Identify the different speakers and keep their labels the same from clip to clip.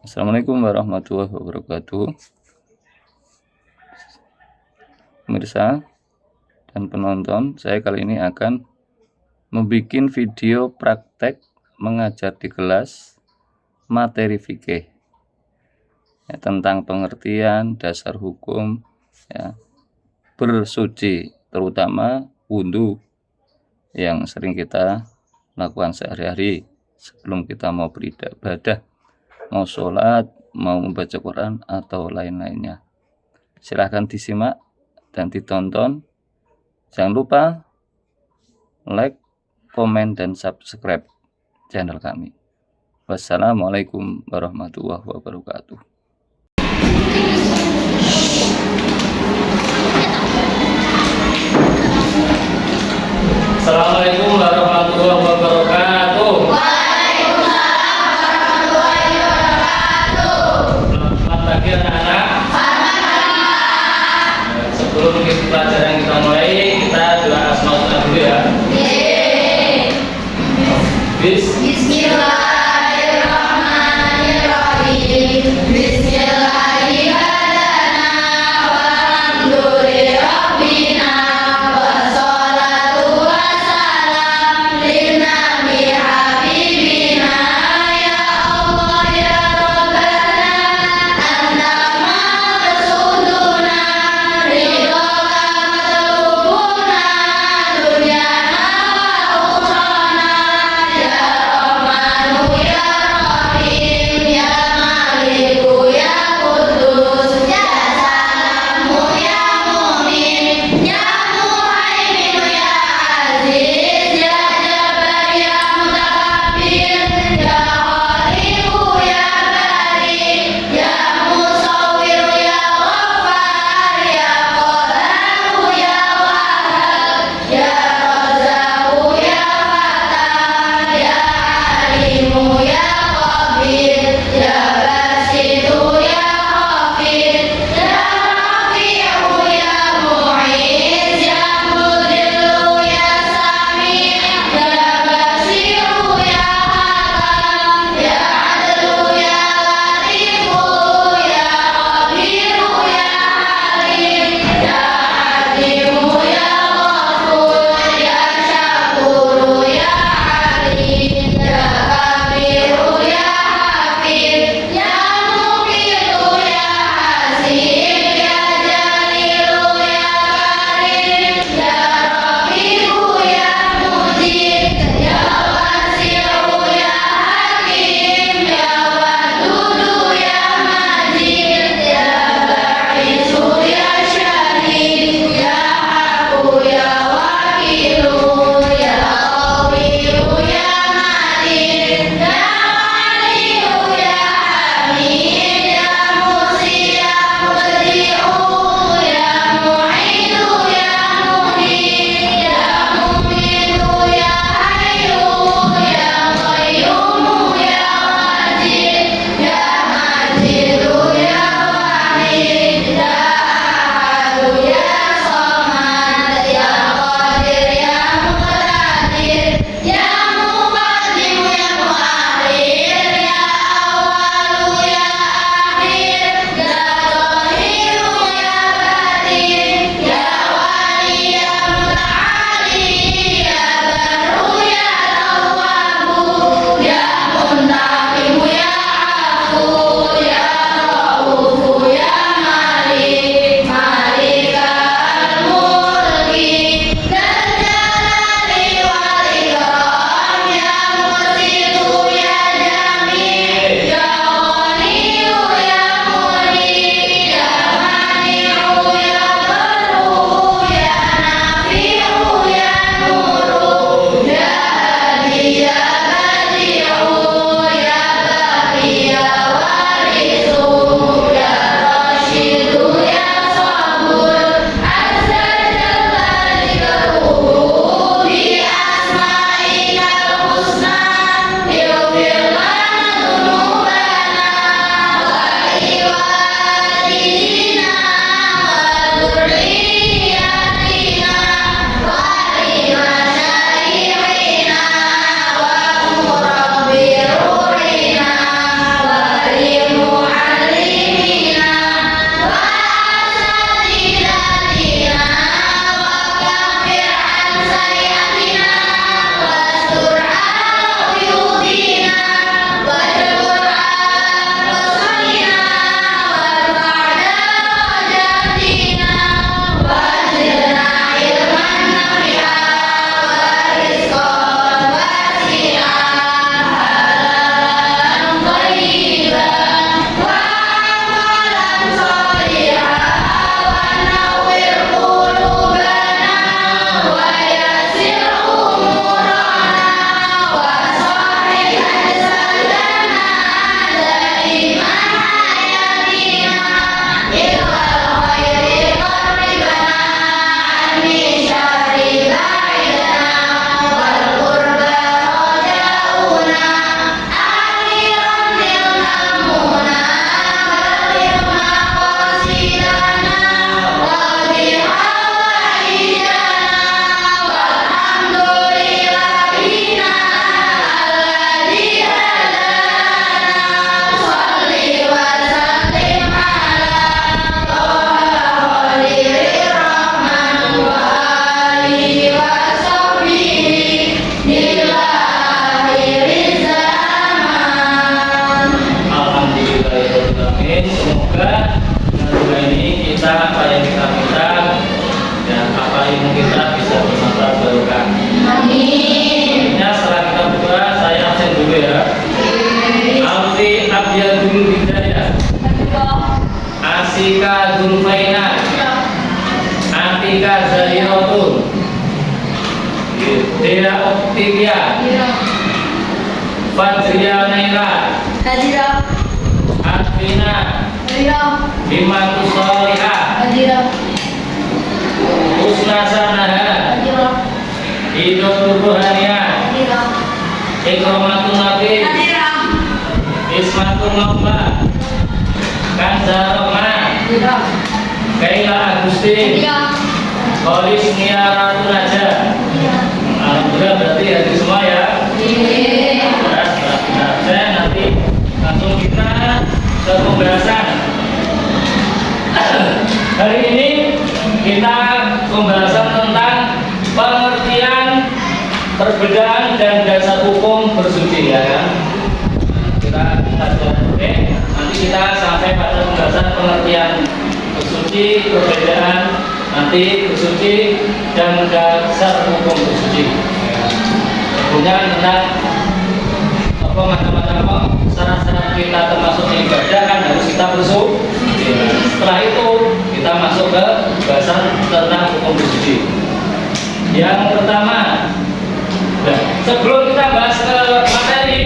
Speaker 1: Assalamualaikum warahmatullahi wabarakatuh. Pemirsa dan penonton, saya kali ini akan membuat video praktek mengajar di kelas materi fikih ya, tentang pengertian dasar hukum ya, bersuci, terutama wudhu yang sering kita lakukan sehari-hari sebelum kita mau beribadah, mau sholat, mau membaca Quran, atau lain-lainnya. Silahkan disimak dan ditonton. Jangan lupa like, komen, dan subscribe channel kami. Wassalamualaikum warahmatullahi wabarakatuh. Assalamualaikum warahmatullahi wabarakatuh. Selamat pagi anak-anak. Sebelum pelajaran kita mulai, kita doa asmaul dulu ya.
Speaker 2: Bismillahirrahmanirrahim. Bismillahirrahmanirrahim.
Speaker 1: amin. Semoga dengan doa ini kita apa yang kita minta dan apa ilmu kita bisa bermanfaat barokah. Amin. Nah, setelah kita berdoa, saya absen dulu ya. Alfi Abiyadul Hidayah, Asika Zulfaina, Atika Zahiratul, Dea Optivia, Fajriya Naila, Advina, Himatus Solihah, Husna Sanaha, Hidayatul Ruhaniyah, Ikromatul Nabi, Ismatul Mawla, Kanza Rahman, Kaila Agustin, Kholis Niaratul Naja. Alhamdulillah berarti hadir semua ya. Saya nanti langsung kita ke pembahasan. Hari ini kita pembahasan tentang pengertian perbedaan dan dasar hukum bersuci ya kan. Kita oke. Nanti kita sampai pada pembahasan pengertian bersuci, perbedaan, nanti bersuci dan dasar hukum bersuci. Kemudian tentang apa macam-macam syarat-syarat kita termasuk ibadah kan harus kita bersuci. Setelah itu kita masuk ke pembahasan tentang hukum bersuci. Yang pertama, sebelum kita bahas ke materi,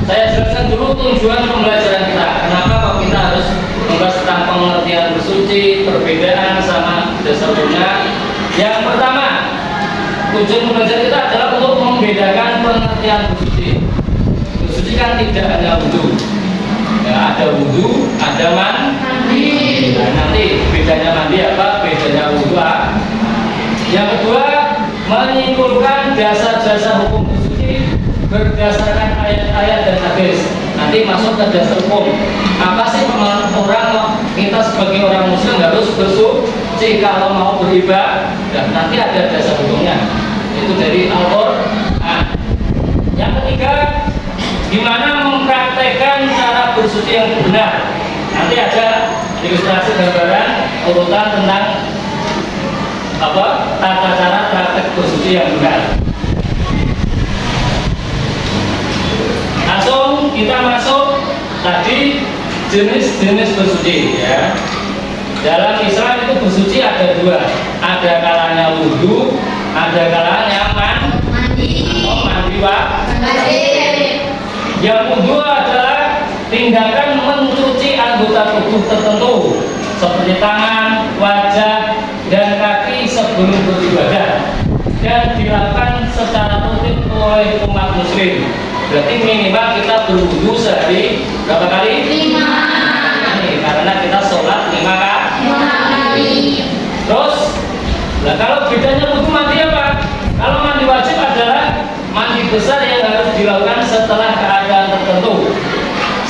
Speaker 1: saya jelaskan dulu tujuan pembelajaran kita. Kenapa kok kita harus membahas tentang pengertian bersuci, perbedaan sama dasar hukumnya. Yang pertama, tujuan pembelajaran kita adalah untuk membedakan pengertian bersuci. Bersuci kan tidak hanya wudhu, ya, ada wudhu, ada mandi. Nah, nanti bedanya mandi apa, bedanya wudhu apa. Yang kedua, menyimpulkan dasar-dasar hukum bersuci berdasarkan ayat-ayat dan hadis. Nanti masuk ke dasar hukum. Apa sih orang kita sebagai orang muslim harus bersuci kalau mau beribadah? Nanti ada dasar hukumnya. Itu dari Al-Qur'an. Yang ketiga, gimana mempraktekkan cara bersuci yang benar. Nanti ada ilustrasi gambaran urutan tentang apa tata cara praktek bersuci yang benar. Langsung kita masuk tadi jenis-jenis bersuci ya. Dalam Islam itu bersuci ada dua, ada kalanya wudhu, ada kalanya mandi. Yang wudhu adalah tindakan mencuci anggota tubuh tertentu seperti tangan, wajah, dan kaki sebelum beribadah dan dilakukan secara rutin oleh umat muslim. Berarti minimal kita berwudu sehari berapa kali? 5. Karena kita sholat 5 kali. Terus, nah kalau bedanya wudu mandi apa? Kalau mandi wajib adalah mandi besar yang harus dilakukan setelah keadaan tertentu,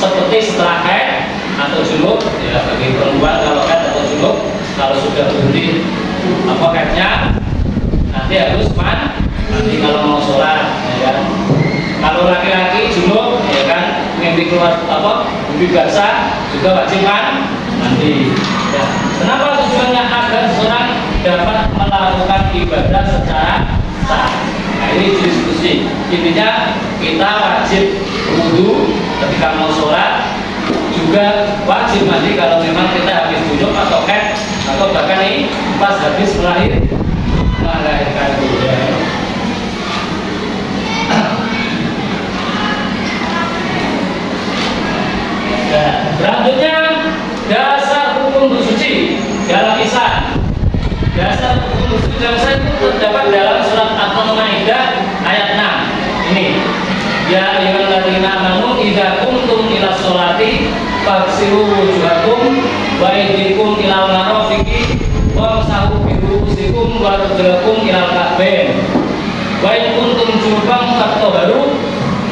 Speaker 1: seperti setelah haid atau junub. Ya bagi perempuan kalau haid atau junub, kalau sudah berhenti apa haidnya, nanti harus mandi kalau mau sholat, ya kan? Kalau laki-laki junub, ya kan, mimpi keluar apa, mimpi basah juga wajib mandi. Ya. Kenapa tujuannya? Agar seorang dapat melakukan ibadah secara sah. Nah ini diskusi. Intinya kita wajib wudu ketika mau sholat, juga wajib mandi kalau memang kita habis junub atau haid atau bahkan ini pas habis melahirkan budak. Selanjutnya dasar hukum bersuci dalam Islam. Dasar hukum bersuci dalam Islam itu terdapat dalam surat Al-Maidah ayat 6. Ini ya ayyuhalladzina amanu idza qumtum ila sholati faghsilu wujuhakum wa aydikum ilal marafiqi wamsahu bi ru'usikum wa arjulakum ilal ka'bayn wa in kuntum junuban fatahharu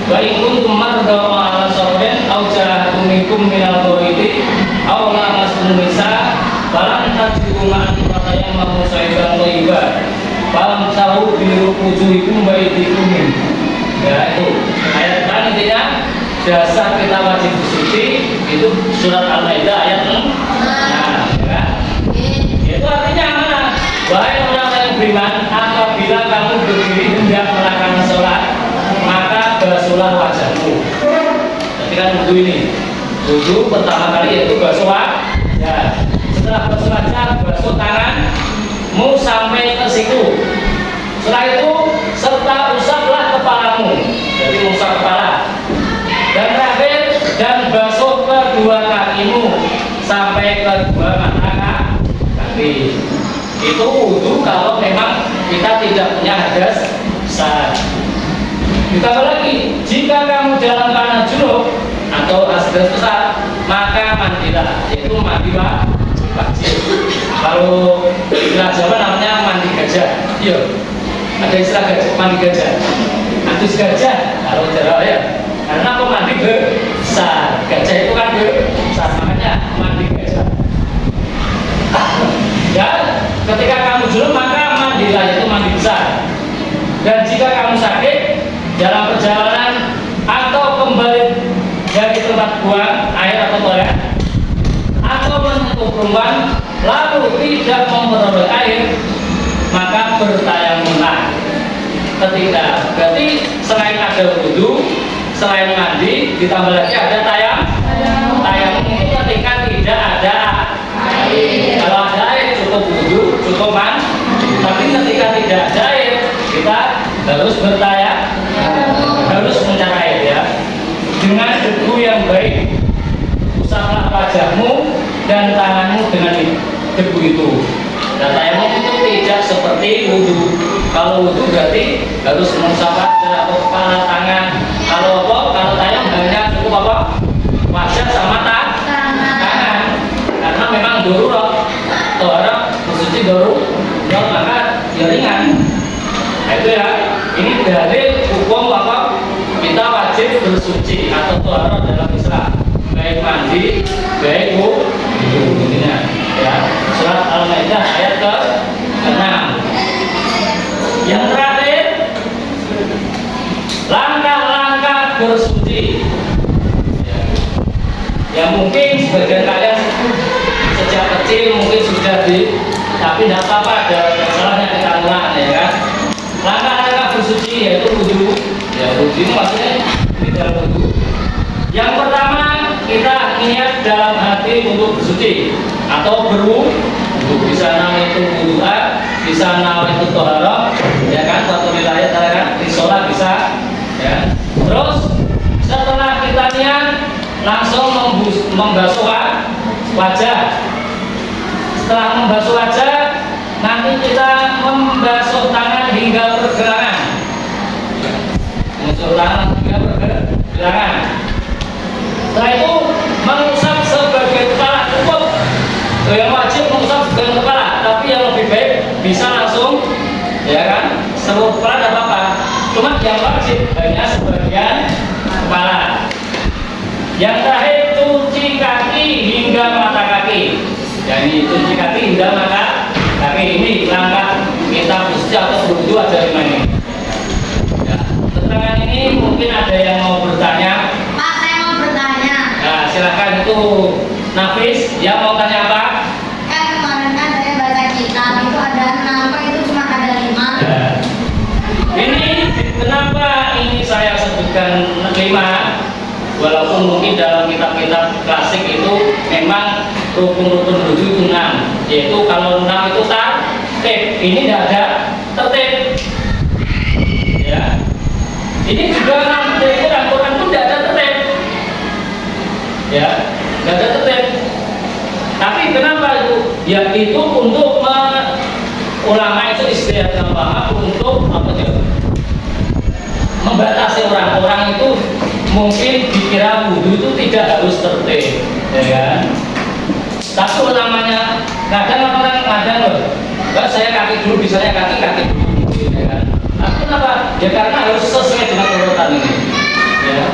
Speaker 1: wa in kuntum marda ala safarin aw ja'akum minkum minal ghaidi aw lamastum nisa falam tajidu ma'an fatayammamu sa'idan thayyiban famsahu bi wujuhikum wa aydikum. Ya itu ayat kan intinya dasar kita wajib bersuci itu surat Al-Maidah ayat 6. Nah, ya. Itu artinya mana? Wahai orang-orang yang beriman, apabila kamu berdiri hendak melakukan sholat, maka basuhlah wajahmu. Jadi kan wudhu ini, wudhu pertama kali yaitu basuh wajah. Setelah basuh wajah, basuh tanganmu sampai ke siku. Setelah itu serta usaplah kepalamu, jadi usap kepala. Dan terakhir, dan basuh kedua kakimu sampai kedua mata kaki. Itu wudhu kalau memang kita tidak punya hadas besar. Ditambah lagi, jika kamu dalam keadaan junub atau hadas besar, maka mandilah, yaitu mandi wajib. Kalau istilah Jawa namanya mandi gajah. Iya, ada istilah gajah, mandi gajah. Andus gajah kalau Jawa ya. Karena apa? Mandi besar. Gajah itu kan besar, makanya mandi gajah. Dan ketika kamu junub maka mandilah, itu mandi besar. Dan jika kamu sakit dalam perjalanan atau kembali dari tempat buang air atau toilet atau menyentuh perempuan lalu tidak memperoleh air, maka bertayamumlah. Ketika berarti selain ada wudhu, selain mandi, ditambah lagi ada tayamum itu ketika tidak ada air. Kalau ada air cukup wudhu, cukup mandi. Tapi ketika tidak ada air, kita harus harus mencari air ya. Dengan debu yang baik, usaplah wajahmu dan tanganmu dengan debu itu. Dan tayamum itu tidak seperti wudhu. Kalau wudhu berarti harus mengusap wajah atau kepala, tangan. Kalau tayamum hanya cukup wajah sama tangan. Karena memang darurat, orang bersuci darurat maka ya ringan. Nah itu ya, ini dalil hukum kita wajib bersuci atau taharah dalam Islam, baik mandi, baik wudhu ya. Surat Al-Maidah ayat ke-6. Yang terakhir, langkah-langkah bersuci. Ya mungkin sebagian kalian sejak kecil mungkin sudah tapi tidak apa-apa, ada salahnya kita ulang ya kan. Langkah-langkah bersuci yaitu wudhu. Ya wudhu ini maksudnya ini dalam wudhu. Yang pertama, kita niat dalam hati untuk bersuci atau berwudhu. Bisa nama itu wudhu'ah, bisa nama itu toharah, ya kan, suatu wilayah kan, di sholat bisa ya. Terus setelah kita niat langsung membasuh wajah. Setelah membasuh wajah, nanti kita membasuh tangan hingga pergelangan. Membasuh tangan hingga pergelangan. Setelah itu mengusap sebagian kepala cukup. Yang wajib mengusap sebagian kepala, tapi yang lebih baik bisa langsung, ya kan? Seluruh kepala tidak apa-apa. Cuma yang wajib hanya sebagian kepala. Yang terakhir, cuci kaki hingga mata kaki. Jadi cuci kaki hingga mata kaki. Ini langkah kita bersuci atau berwudhu ada 5 ini. Ya, keterangan ini mungkin ada yang mau bertanya.
Speaker 2: Pak, saya mau bertanya.
Speaker 1: Nah, silakan itu Nafis. Ya mau tanya apa?
Speaker 2: Kan kemarin kan saya baca kitab itu ada 6, Pak, itu cuma ada 5.
Speaker 1: Ya. Ini kenapa ini saya sebutkan 5? Walaupun mungkin dalam kitab-kitab klasik itu memang rukun-rukun wudhu itu 6, yaitu kalau 6 itu tertib, ini tidak ada tertib ya. Ini juga 6 dari Quran pun tidak ada tertib ya, tidak ada tertib. Tapi kenapa itu? Ya itu untuk ulama itu istilahnya untuk apa ya, membatasi orang-orang itu mungkin dikira wudhu itu tidak harus tertib, ya kan? Tapi namanya kadang orang loh, saya kaki dulu, misalnya kaki dulu, ya kan? Tapi kenapa? Ya karena harus sesuai dengan urutan ini, ya.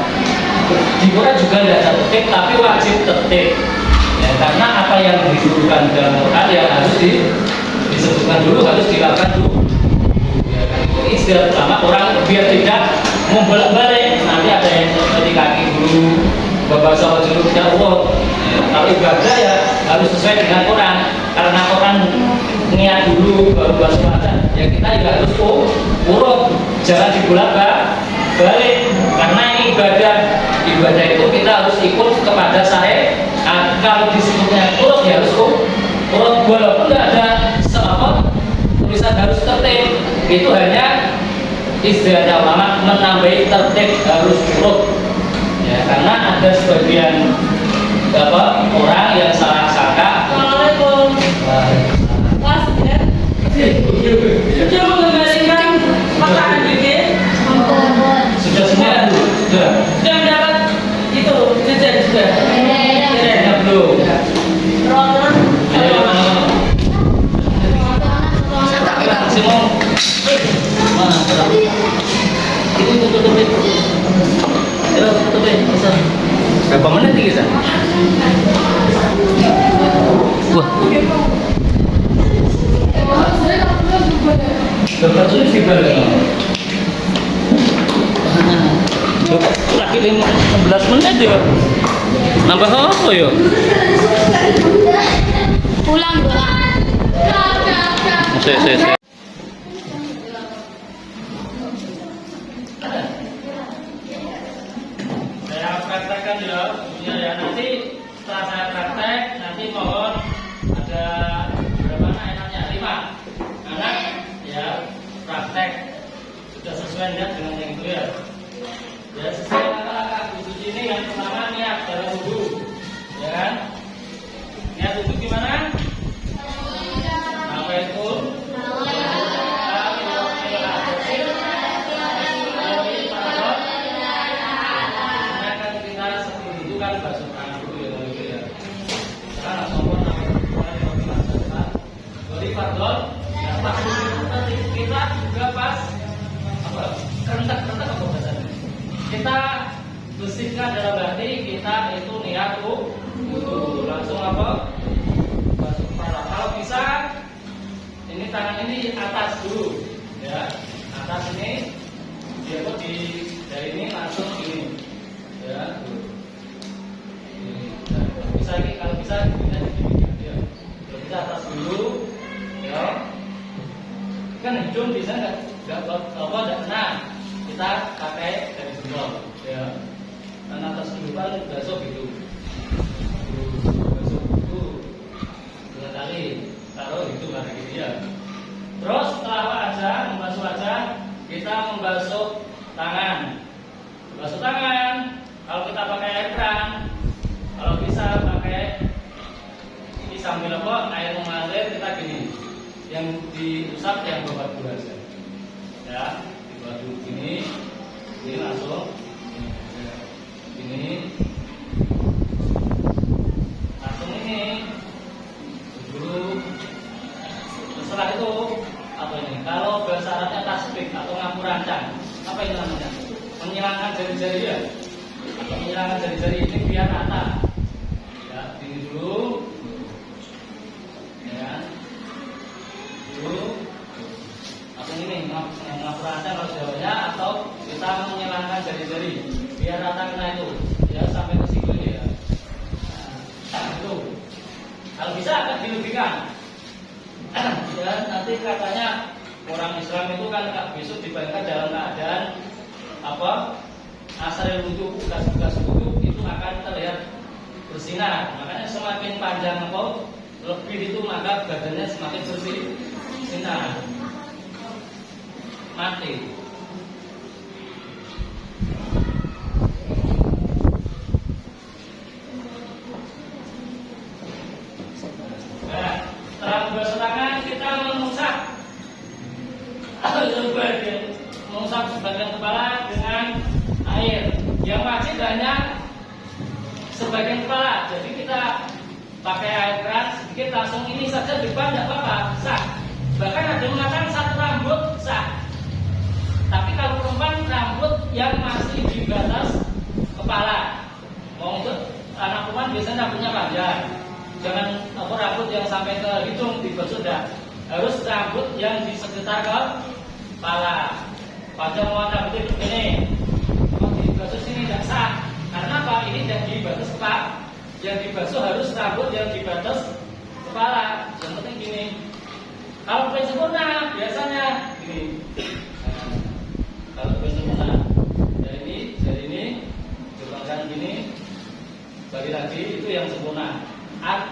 Speaker 1: Di Quran juga tidak tertib, tapi wajib tertib, ya. Karena apa yang disebutkan dalam Quran yang harus disebutkan dulu, harus dilakukan dulu. Ya kan? Itu istilah utama orang biar tidak membolak-balik. Nanti ada yang seperti kaki dulu, bapak sama dulu tidak sesuai dengan Quran. Karena Quran niat dulu baru basuh wajah, ya kita juga harus urut, jangan dibolak-balik. Karena ini ibadah itu kita harus ikut kepada syariat. Kalau disebutnya urut ya harus urut, walaupun tidak ada tulisan harus tertib, itu hanya istilahnya ulama menambahi tertib harus urut. Ya, karena ada sebagian orang yang salah sangka.
Speaker 3: Assalamualaikum. Mas, ya. Sudah mengembalikan makanan bikin.
Speaker 1: Sudah semua? Sudah.
Speaker 3: Sudah mendapat itu jajan juga.
Speaker 1: Ya, belum.
Speaker 3: Rotan.
Speaker 1: Ayo, Simon. Mana? Itu tutupin. Tutupin. Bisa. Berapa menit nih kita? Wah. Berapa tulis di balik? Lagi 11 menit ya. Nambah apa ya?
Speaker 2: Pulang doang.
Speaker 1: Saya. Saya praktekkan ya, nanti setelah saya praktek, nanti mohon ada berapa enaknya 5 anak ya praktek sudah sesuai niat dengan yang itu ya. Ya sesuai kakak-kakak wudhu ini yang pertama niat dalam wudhu, ya kan? Niat wudhu gimana? Apa itu? Kita juga pas rentak apa bahasanya? Kita bersihkan dalam hati, kita itu niat wudu langsung basuh kepala. Kalau bisa ini tangan ini atas dulu ya, atas ini dia dari ini langsung ini ya. Bisa ini kalau bisa kita ya. Kalau bisa atas dulu ya. Kan hidung bisa nggak nah kita pakai dari jempol ya, dan atas dulu kan basuh gitu, basuh itu 2 kali taruh itu kayak gitu ya. Terus setelah membasuh wajah, kita membasuh tangan. Kalau kita pakai air keran, kalau bisa pakai ini sambil air mengalir kita gini. Yang diusap yang babat dulu aja ya, dibuat dulu ini langsung ini dulu. Setelah itu apa ini? Kalau bahasa Arabnya tasbih atau ngapu rancang, apa itu namanya? Menghilangkan jari-jari ya, atau menghilangkan jari-jari ini biar rata ya. Ini dulu ya. Atau ini ngapu rancang kalau jawabnya, atau kita menghilangkan jari-jari biar rata kena itu ya, sampai ke siku ini ya. Nah, itu kalau bisa akan dilebihkan ya. Nanti katanya orang Islam itu kan besok dibayangkan dalam keadaan asal wudhu, bekas wudhu itu akan terlihat bersinar. Makanya semakin panjang lebih itu maka badannya semakin bersinar. Mati. Nah, setelah membasuh tangan kita mengusap sebagian kepala dengan air. Yang wajib hanya sebagian kepala. Jadi kita pakai air keras sedikit langsung ini saja depan tidak apa-apa, sah. Bahkan ada yang mengatakan 1 rambut sah. Tapi kalau perempuan rambut yang masih di batas kepala, untuk anak perempuan biasanya rambutnya panjang. Jangan rambut yang sampai ke hidung dibasuh dah. Harus rambut yang di sekitar kepala. Panjang rambut itu ini, kalau dibasuh sini tidak sah. Karena apa? Ini tidak di batas kepala. Yang dibasuh harus rambut yang di batas kepala, yang penting gini. Kalau pengen sempurna biasanya gini. Nah, kalau pengen sempurna dari ini jembatan gini, bagi lagi itu yang sempurna.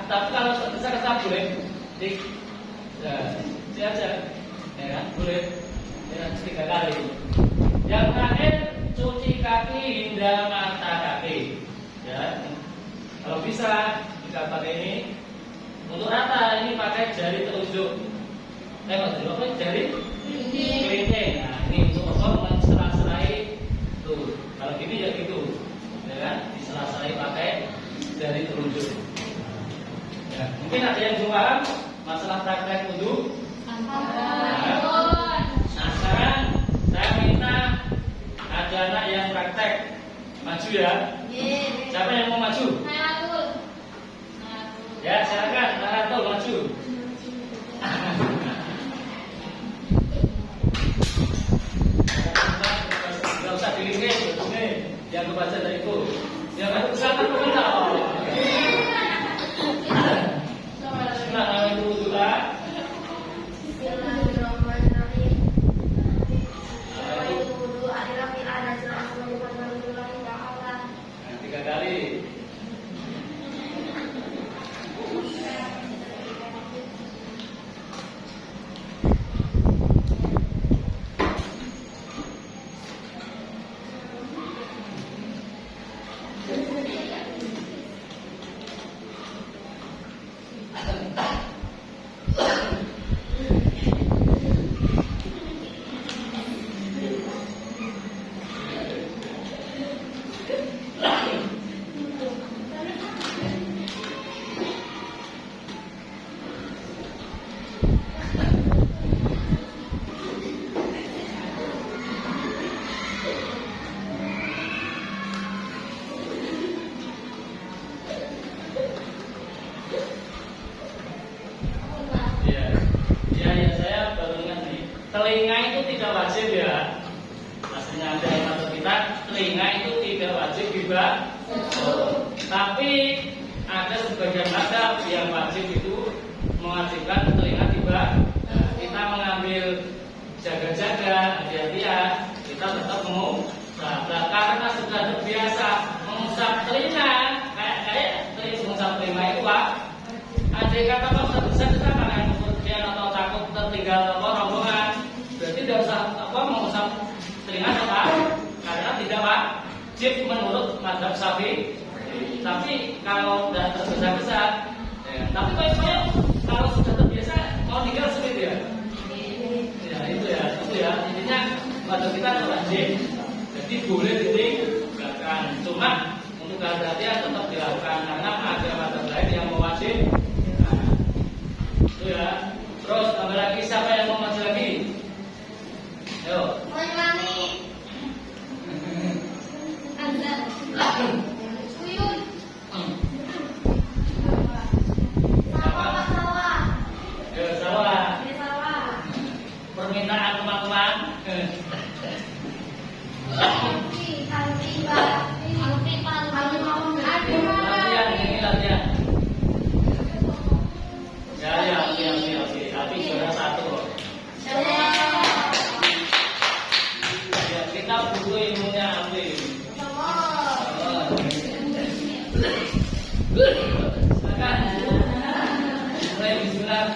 Speaker 1: Tapi kalau tergesa-gesa boleh, ya, aja, ya kan, boleh, ya 3 kali. Yang terakhir cuci kaki hingga mata kaki, ya. Kalau bisa jika pakai ini untuk rata ini pakai jari telunjuk. Maksudnya apa? Jari kelingking. Nah ini untuk apa? Menselah-selahi tuh. Kalau gini ya gitu, ya kan? Diselah-selahi pakai jari telunjuk. Ya, mungkin ada yang belum paham masalah praktek wudhu. Nah, sekarang saya minta ada anak yang praktek maju ya. Siapa yang mau maju? Ya silakan, Naratul maju. Gak usah dilingkin, yang kebaca dari itu. Yang harus kesana pemerintah. Tiga kali. Telinga itu tidak wajib ya. Aslinya ada yang masuk kita, telinga itu tidak wajib juga. Tapi ada sebagian mazhab yang wajib itu mewajibkan telinga tiba. Nah, kita mengambil jaga-jaga, hati-hati ya. Kita tetap mengusap. Nah, karena sudah terbiasa mengusap telinga, kayak mengusap telinga itu Pak. Ada kata Pak Ustaz kita kan kemudian atau takut tertinggal rombongan. Berarti tidak usah mengusap telinga Pak, karena tidak wajib menurut mazhab Syafi'i. Tapi kalau sudah tergesa-gesa, tapi kalau sudah terbiasa mau tinggal sulit ya. Ya itu ya. Intinya mazhab kita adalah wajib. Jadi boleh ditinggalkan. Cuma untuk kehati-hatian tetap dilakukan karena ada mazhab lain yang mewajib. Nah, itu ya. Terus tambah lagi siapa yang mau maju lagi? Ayo. Sawah. Permintaan teman-teman. Latihan. Ya. Tapi sudah satu. Ya, kita butuh ilmunya apa? Silakan. Mulai bismillah.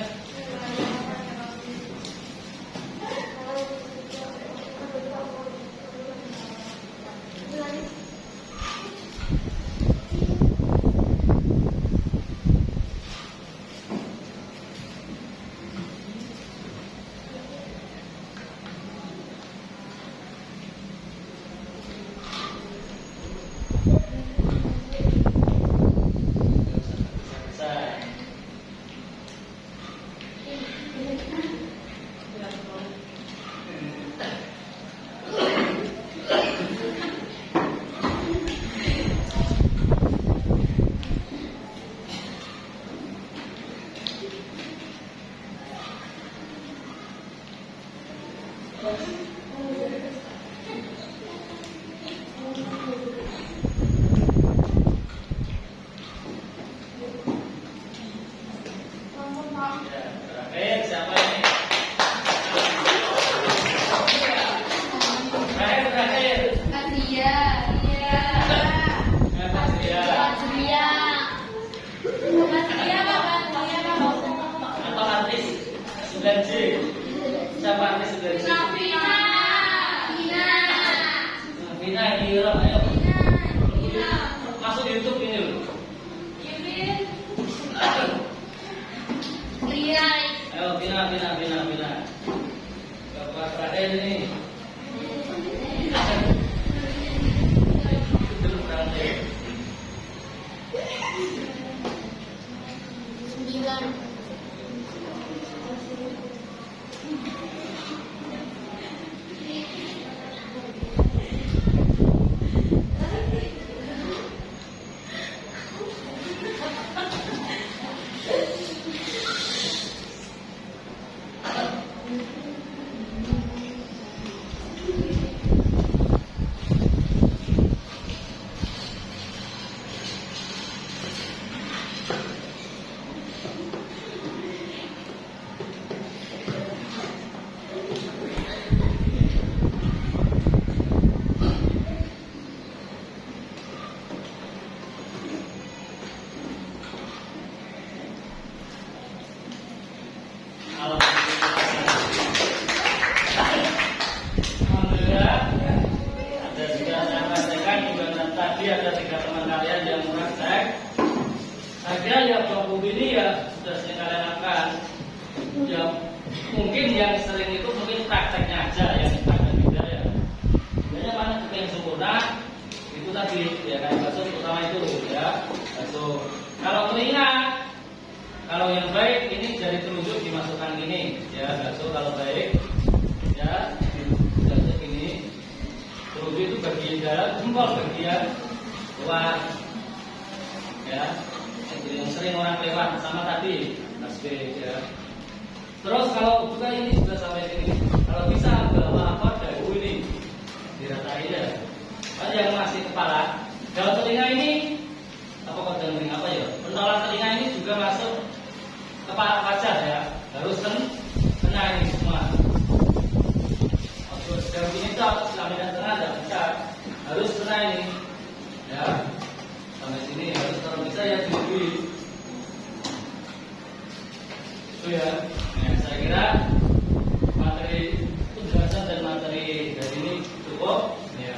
Speaker 1: bina. Bapak Raden ini. Duduk Raden.
Speaker 2: 9.
Speaker 1: Alhamdulillah, ada juga saya bacakan juga tadi ada 3 teman kalian yang praktek. Saya kira ya Bapak ini ya sudah sering kalian lakukan. Ya mungkin yang sering itu mungkin prakteknya aja yang praktek beda ya. Sebenarnya mana buku yang sempurna itu tadi ya kayak bakso utama itu ya bakso. Kalau telinga, kalau yang baik ini jari telunjuk dimasukkan gini ya bakso kalau baik ya dimasuk gini. Telunjuk itu bagian dalam, jempol bagian luar ya. Yang sering orang lewat sama tadi Mas B ya. Terus kalau juga ini sudah sampai sini, kalau bisa bawa apa dagu ini diratain ya. Kan yang masih kepala, kalau telinga ini apa kok telinga apa ya? Pentolan telinga ini juga masuk kepala wajah ya, harus kena ini semua. Waktu dagu ini tuh selama dan tengah tidak bisa, harus kena ini ya. Sampai sini harus kalau bisa ya dibuat. Itu ya. Nah, saya kira materi penjelasan dan materi dari ini cukup. Ya,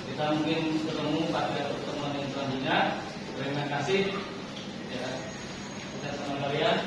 Speaker 1: kita mungkin ketemu pada pertemuan yang selanjutnya. Terima kasih. Ya, kita sama kalian.